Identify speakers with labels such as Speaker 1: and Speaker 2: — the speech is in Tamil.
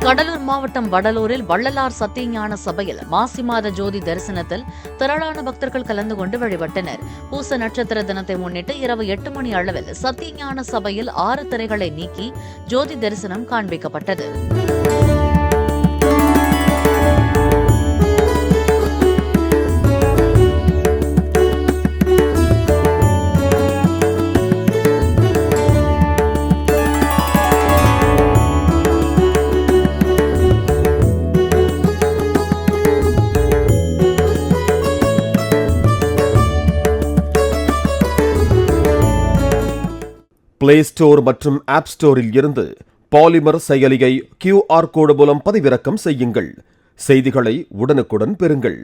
Speaker 1: கடலூர் மாவட்டம் வடலூரில் வள்ளலார் சத்தியஞான சபையில் மாசி மாத ஜோதி தரிசனத்தில் திரளான பக்தர்கள் கலந்து கொண்டு வழிபட்டனர். பூச நட்சத்திர தினத்தை முன்னிட்டு இரவு 8 மணி அளவில் சத்தியஞான சபையில் 6 திரைகளை நீக்கி ஜோதி தரிசனம் காண்பிக்கப்பட்டது.
Speaker 2: பிளே ஸ்டோர் மற்றும் ஆப் ஸ்டோரில் இருந்து பாலிமர் செயலியை QR கோடு மூலம் பதிவிறக்கம் செய்யுங்கள். செய்திகளை உடனுக்குடன் பெறுங்கள்.